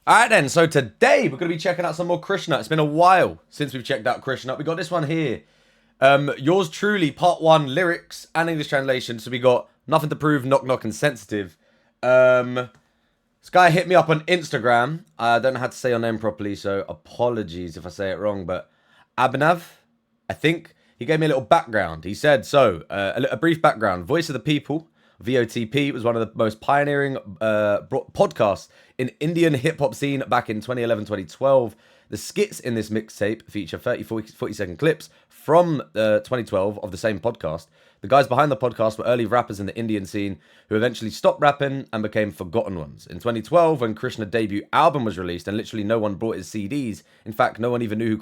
Alright then, so today we're going to be checking out some more Krishna. It's been a while since we've checked out Krishna. We got this one here. Yours truly, part 1, lyrics and English translation. So we got Nothing to Prove, Knock Knock and Sensitive. This guy hit me up on Instagram. I don't know how to say your name properly, so apologies if I say it wrong. But Abhinav, I think, he gave me a little background. He said, a brief background. Voice of the People, VOTP, was one of the most pioneering podcasts in Indian hip-hop scene back in 2011-2012. The skits in this mixtape feature 40-second clips from 2012 of the same podcast. The guys behind the podcast were early rappers in the Indian scene who eventually stopped rapping and became forgotten ones. In 2012, when Krishna's debut album was released and literally no one bought his CDs, in fact, no one even knew who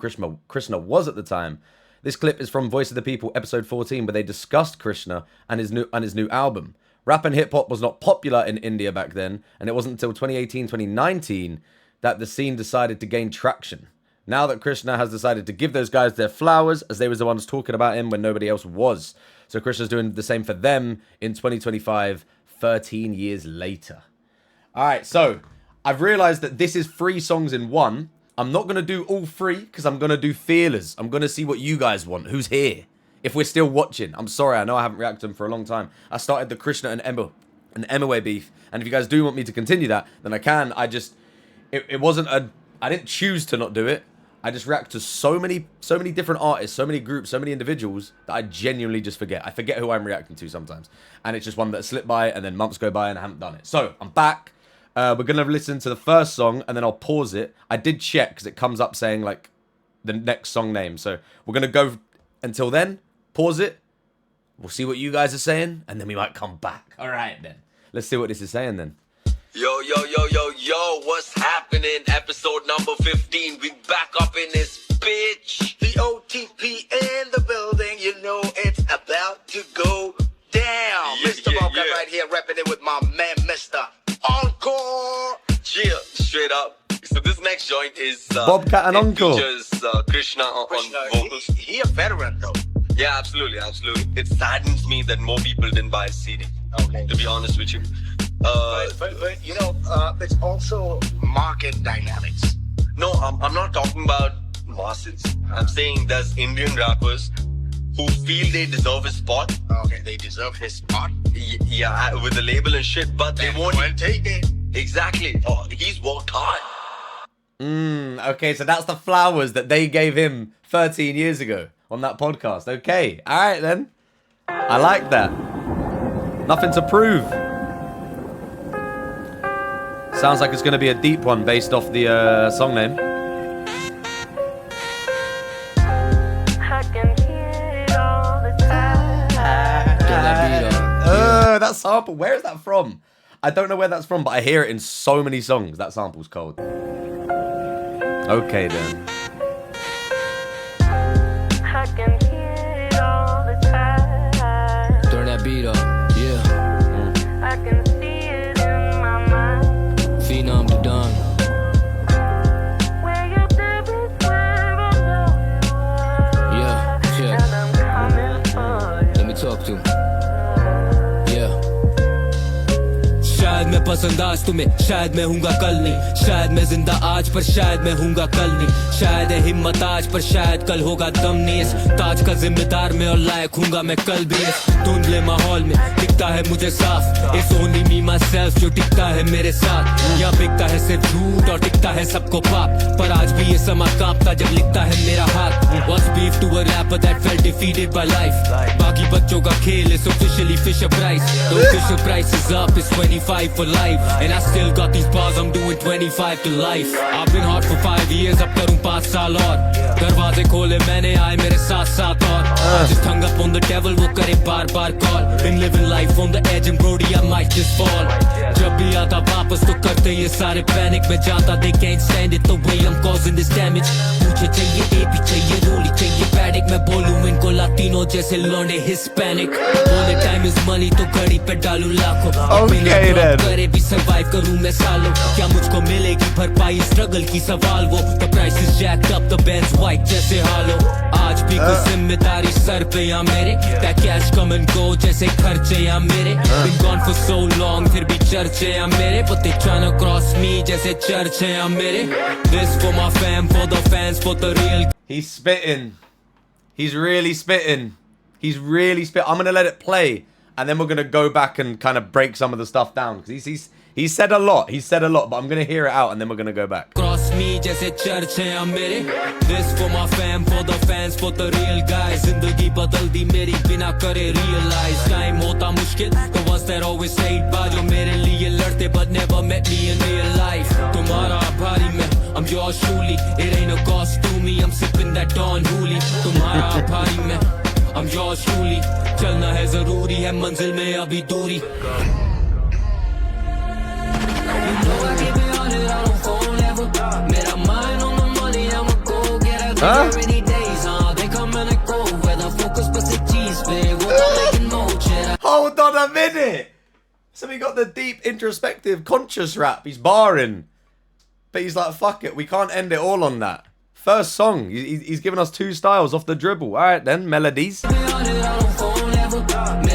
Krishna was at the time. This clip is from Voice of the People, episode 14, where they discussed Krishna and his new album. Rap and hip-hop was not popular in India back then, and it wasn't until 2018-2019 that the scene decided to gain traction. Now that Krishna has decided to give those guys their flowers, as they was the ones talking about him when nobody else was. So Krishna's doing the same for them in 2025, 13 years later. Alright, so I've realised that this is 3 songs in one. I'm not going to do all 3 because I'm going to do feelers. I'm going to see what you guys want. Who's here? If we're still watching. I'm sorry, I know I haven't reacted to them for a long time. I started the Krishna and Emma beef. And if you guys do want me to continue that, then I can. It wasn't I didn't choose to not do it. I just react to so many different artists, so many groups, so many individuals that I genuinely just forget. I forget who I'm reacting to sometimes. And it's just one that slipped by and then months go by and I haven't done it. So, I'm back. We're going to listen to the first song and then I'll pause it. I did check because it comes up saying like the next song name. So, we're going to go until then. Pause it. We'll see what you guys are saying, and then we might come back. All right, then. Let's see what this is saying, then. Yo, what's happening? Episode number 15. We back up in this bitch. The OTP in the building. You know it's about to go down. Mr. Bobcat right here, repping it with my man, Mr. Encore. Yeah, straight up. So this next joint is... Bobcat and Encore. Features Krishna on vocals. He a veteran, though. Yeah, absolutely. It saddens me that more people didn't buy a CD. Okay. To be honest with you. But you know, it's also market dynamics. No, I'm not talking about masses. I'm saying there's Indian rappers who feel they deserve his spot. Okay, they deserve his spot. Yeah, with the label and shit, but they won't take it. Exactly. Oh, he's worked hard. Okay, so that's the flowers that they gave him 13 years ago on that podcast. Okay, all right then. I like that. Nothing to prove. Sounds like it's going to be a deep one based off the song name. That sample, where is that from? I don't know where that's from, but I hear it in so many songs. That sample's cold. Okay then. Turn that beat up, yeah. I can see it in my mind. Phenom to done. Yeah, check. Let me talk to him. शायद मैं पसंद आज तुम्हें, शायद मैं हूँगा कल नहीं, शायद मैं जिंदा आज पर शायद मैं हूँगा कल नहीं, शायद है हिम्मत आज पर शायद कल होगा दम नहीं, इस ताज का जिम्मेदार मैं और लायक हूँगा मैं कल भी, इस धुंधले माहौल में दिखता है मुझे साफ, इस ओनली मी माई सेल्फ जो टिकता है मेरे साथ, या बिकता है सिर्फ झूठ और टिकता है सबको पाप, पर आज भी ये समा कांपता जब लिखता है मेरा हाथ, what's beef to a rapper that felt defeated by life, बाकी बच्चों का खेल is officially Fisher Price, the official price is up, it's 25 for life, and I still got these bars, I'm doing 25 to life. I've been hard for 5 years, अब करूँ 5 साल और दरवाजे खोले मैंने आए मेरे साथ और just hung up on the devil वो करे बार call. Been living life on the edge and Brody I might just fall. जब भी आता वापस तो करते ये सारे panic में जाता they can't stand it the way I'm causing this damage. मुझे चाहिए AP चाहिए रोली चाहिए पैडिक मैं बोलूँ इनको लातिनो जैसे लौंडे Hispanic. बोले time is money तो घड़ी पे डालूं लाखों. Okay then. करे भी survive करूँ मैं सालों. क्या मुझको मिलेगी भरपाई struggle की सवाल वो. The price is jacked up the Benz white जैसे हालो. आज भी कुछ जिम्मेदारी सर पे या मेरे that cash come and go जैसे खर्चे या मेरे been gone for so long फिर भी चर्चे या मेरे but they tryna cross me जैसे चर्चे या मेरे this for my fam for the fans for the real. He's spitting. He's really spitting. He's really spit. I'm gonna let it play, and then we're gonna go back and kind of break some of the stuff down because he's said a lot. He's said a lot, but I'm gonna hear it out, and then we're gonna go back. Cross me जैसे चर्चे या मेरे this for my fam for the fans for the real guys जिंदगी बदल दी मेरी बिना करे realize time होता मुश्किल the ones that always stayed by जो मेरे लिए लड़ते but never met me in real life तुम्हारा आभारी मैं I'm yours truly it ain't a cost to me I'm sipping that Don Hooli तुम्हारा आभारी मैं I'm yours truly चलना है जरूरी है मंजिल में अभी दूरी You know I keep it on it, I don't fold ever. Made up mind on the money, I'ma go get it. Rainy days, they come and they go. Where the focus but the cheese, babe. What I'm making no shit. Hold on a minute. So we got the deep, introspective, conscious rap. He's barring, but he's like, "Fuck it, we can't end it all on that." First song, he's given us 2 styles off the dribble. All right then, melodies. Made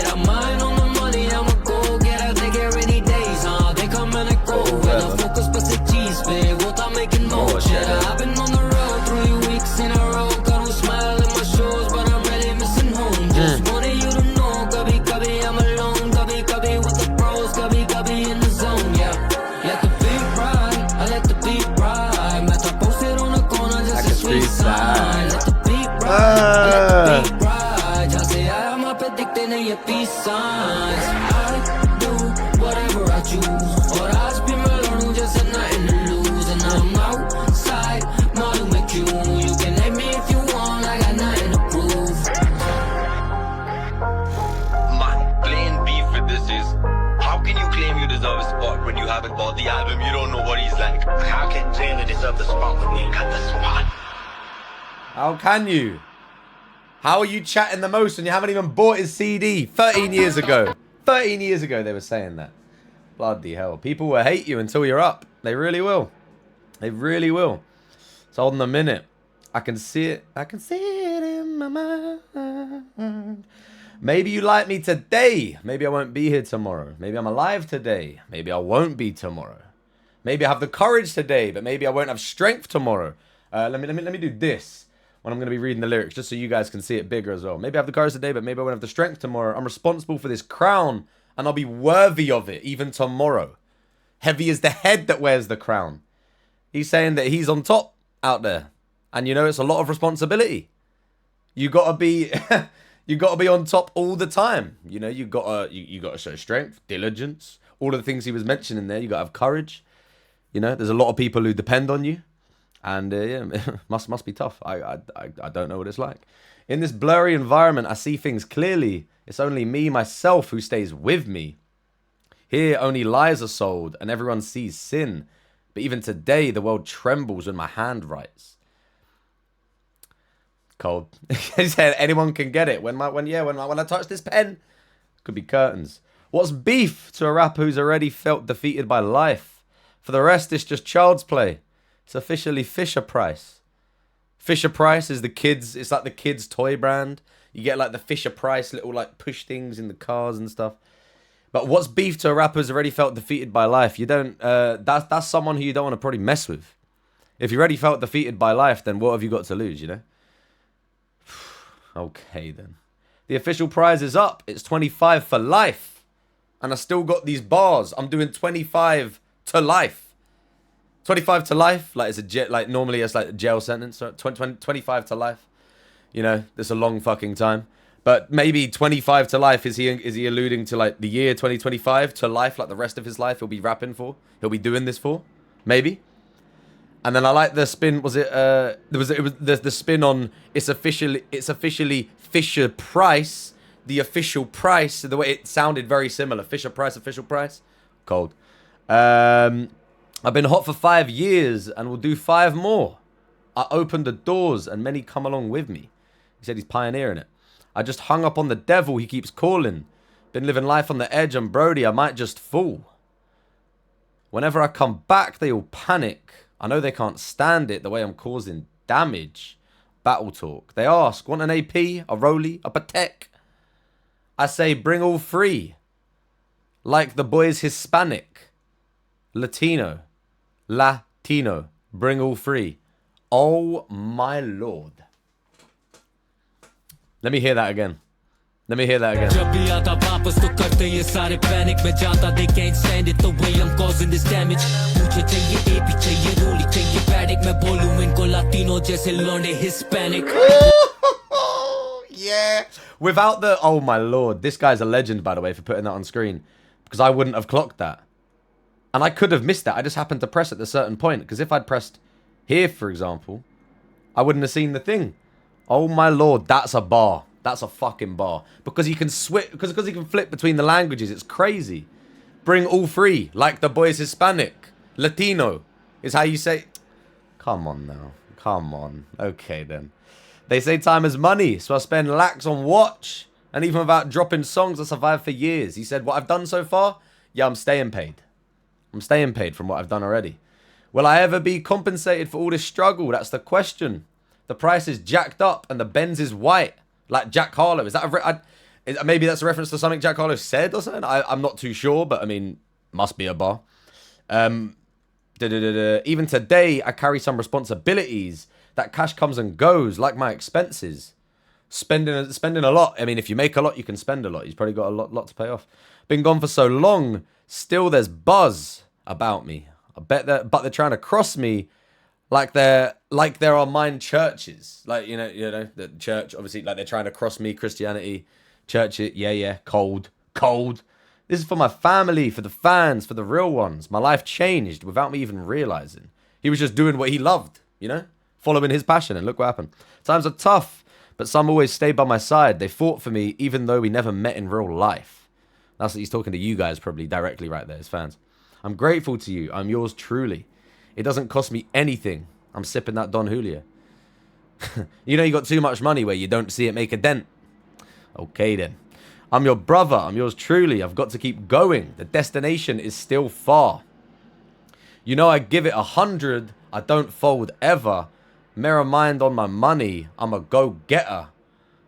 up mind on the money, I'ma go get it. They get rainy days, they come and they go. Where the focus but the cheese, babe. What I'm making no shit. I've been on the road 3 weeks in a row. Got no smile in my shows, but I'm really missing home. Just wanted you to know, kabhi kabhi I'm alone, kabhi kabhi with the pros, kabhi kabhi in the zone, yeah. Let the beat ride, I let the beat ride. Met I posted on the corner just a street sign. Let the beat ride, I let the beat ride. Just say I'm up addicted to your peace signs. I do whatever I choose. Or I spin my learning just a nothing to lose. And I'm outside, model make you. You can hate me if you want, I got nothing to prove. My plain beef with this is, how can you claim you deserve a spot when you haven't bought the album? You don't know what he's like. How can Taylor deserve the spot when we ain't got the spot? How can you? How are you chatting the most when you haven't even bought his CD 13 years ago? 13 years ago they were saying that. Bloody hell. People will hate you until you're up. They really will. They really will. So hold on a minute. I can see it. I can see it in my mind. Maybe you like me today. Maybe I won't be here tomorrow. Maybe I'm alive today. Maybe I won't be tomorrow. Maybe I have the courage today, but maybe I won't have strength tomorrow. Let me do this when I'm going to be reading the lyrics, just so you guys can see it bigger as well. Maybe I have the courage today, but maybe I won't have the strength tomorrow. I'm responsible for this crown, and I'll be worthy of it even tomorrow. Heavy is the head that wears the crown. He's saying that he's on top out there, and you know it's a lot of responsibility. You gotta be, you gotta be on top all the time. You know you gotta show strength, diligence, all of the things he was mentioning there. You gotta have courage. You know there's a lot of people who depend on you. And yeah, must be tough. I don't know what it's like. In this blurry environment, I see things clearly. It's only me, myself, who stays with me. Here, only lies are sold, and everyone sees sin. But even today, the world trembles when my hand writes. Cold. He said, anyone can get it. When I touch this pen, could be curtains. What's beef to a rapper who's already felt defeated by life? For the rest, it's just child's play. It's officially Fisher Price. Fisher Price is it's like the kids' toy brand. You get like the Fisher Price little like push things in the cars and stuff. But what's beef to a rapper who's already felt defeated by life? You don't, that's someone who you don't want to probably mess with. If you already felt defeated by life, then what have you got to lose, you know? Okay then. The official prize is up. It's 25 for life. And I still got these bars. I'm doing 25 to life. 25 to life, like it's normally it's like a jail sentence. So 25 to life, you know, that's a long fucking time. But maybe 25 to life, is he alluding to like the year 2025 to life, like the rest of his life he'll be rapping for, he'll be doing this for, maybe. And then I like the spin. Was it the spin on it's officially Fisher Price, the official price. The way it sounded very similar. Fisher Price, official price. Cold. I've been hot for 5 years and will do 5 more. I opened the doors and many come along with me. He said he's pioneering it. I just hung up on the devil, he keeps calling. Been living life on the edge and Brody, I might just fall. Whenever I come back, they all panic. I know they can't stand it, the way I'm causing damage. Battle talk. They ask, want an AP, a Rolly, a Patek? I say, bring all three. Like the boys Hispanic, Latino, bring all three. Oh my lord. Let me hear that again. Let me hear that again. जब भी आता वापस तो करते ये सारे panic में जाता they can't stand it the way I'm causing this damage मुझे चाहिए AP चाहिए रोली चाहिए पैडिक मैं बोलूं इनको लातिनो जैसे लौंडे Hispanic Yeah. Without the... Oh my lord. This guy's a legend, by the way, for putting that on screen. Because I wouldn't have clocked that. And I could have missed that. I just happened to press at a certain point. Because if I'd pressed here, for example, I wouldn't have seen the thing. Oh my lord. That's a bar. That's a fucking bar. Because he can switch... Because he can flip between the languages. It's crazy. Bring all three. Like the boys Hispanic. Latino. Is how you say... Come on now. Come on. Okay then. They say time is money, so I spend lakhs on watch. And even without dropping songs, I survived for years. He said, what I've done so far? Yeah, I'm staying paid. I'm staying paid from what I've done already. Will I ever be compensated for all this struggle? That's the question. The price is jacked up and the Benz is white. Like Jack Harlow. Is that maybe that's a reference to something Jack Harlow said or something? I'm not too sure, but I mean, must be a bar. Even today, I carry some responsibilities. That cash comes and goes, like my expenses. Spending a lot. I mean, if you make a lot, you can spend a lot. He's probably got a lot to pay off. Been gone for so long, still there's buzz about me. I bet that, but they're trying to cross me, like there are mine churches. Like you know the church. Obviously, like they're trying to cross me, Christianity, church. Yeah, cold. This is for my family, for the fans, for the real ones. My life changed without me even realizing. He was just doing what he loved, you know. Following his passion, and look what happened. Times are tough, but some always stay by my side. They fought for me, even though we never met in real life. That's what he's talking to you guys probably directly right there, his fans. I'm grateful to you. I'm yours truly. It doesn't cost me anything. I'm sipping that Don Julio. You know you got too much money where you don't see it make a dent. Okay then. I'm your brother. I'm yours truly. I've got to keep going. The destination is still far. You know I give it 100. I don't fold ever. Mirror mind on my money. I'm a go-getter.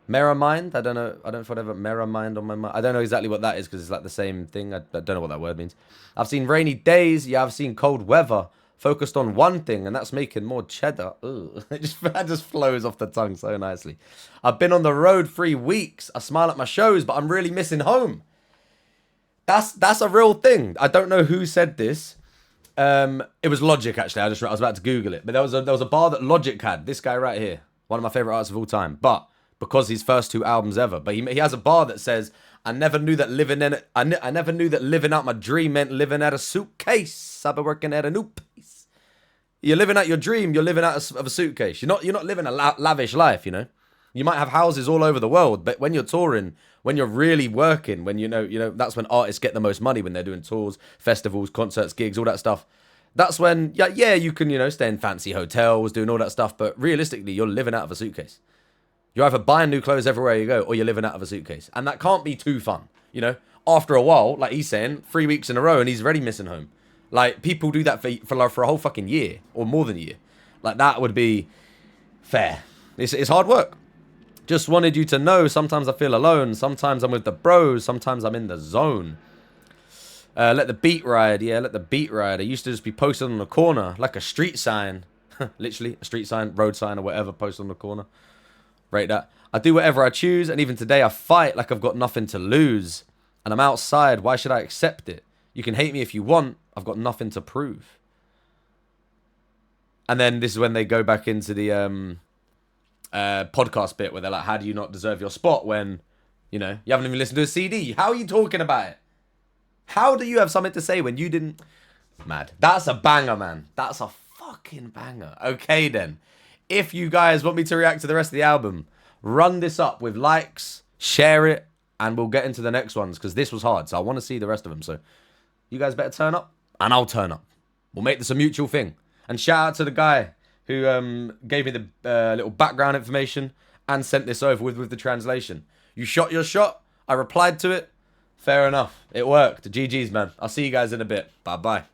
Mirror mind? I don't know. I don't whatever. Mirror mind on my money. I don't know exactly what that is because it's like the same thing. I don't know what that word means. I've seen rainy days. Yeah, I've seen cold weather. Focused on one thing, and that's making more cheddar. Ugh. That just flows off the tongue so nicely. I've been on the road 3 weeks. I smile at my shows, but I'm really missing home. That's a real thing. I don't know who said this. It was Logic actually. I was about to Google it, but there was a bar that Logic had. This guy right here, one of my favorite artists of all time. But because his first 2 albums ever, but he has a bar that says, "I never knew that living out my dream meant living out a suitcase. I've been working at a new place." You're living out your dream. You're living out of a suitcase. You're not living a lavish life. You know, you might have houses all over the world, but when you're touring, when you're really working, when you know that's when artists get the most money, when they're doing tours, festivals, concerts, gigs, all that stuff. That's when, yeah, you can, stay in fancy hotels, doing all that stuff, but realistically, you're living out of a suitcase. You're either buying new clothes everywhere you go, or you're living out of a suitcase. And that can't be too fun, After a while, like he's saying, 3 weeks in a row, and he's already missing home. Like, people do that for a whole fucking year, or more than a year. Like, that would be fair. It's hard work. Just wanted you to know, sometimes I feel alone, sometimes I'm with the bros, sometimes I'm in the zone. Let the beat ride. Yeah, let the beat ride. I used to just be posted on the corner like a street sign. Literally, a street sign, road sign, or whatever, posted on the corner. Rate that. I do whatever I choose, and even today I fight like I've got nothing to lose. And I'm outside, why should I accept it? You can hate me if you want, I've got nothing to prove. And then this is when they go back into the podcast bit where they're like, how do you not deserve your spot when, you haven't even listened to a CD? How are you talking about it? How do you have something to say when you didn't? Mad. That's a banger, man. That's a fucking banger. Okay, then. If you guys want me to react to the rest of the album, run this up with likes, share it, and we'll get into the next ones, because this was hard, so I want to see the rest of them. So you guys better turn up, and I'll turn up. We'll make this a mutual thing. And shout out to the guy who gave me the little background information and sent this over with the translation. You shot your shot. I replied to it. Fair enough. It worked. GG's, man. I'll see you guys in a bit. Bye-bye.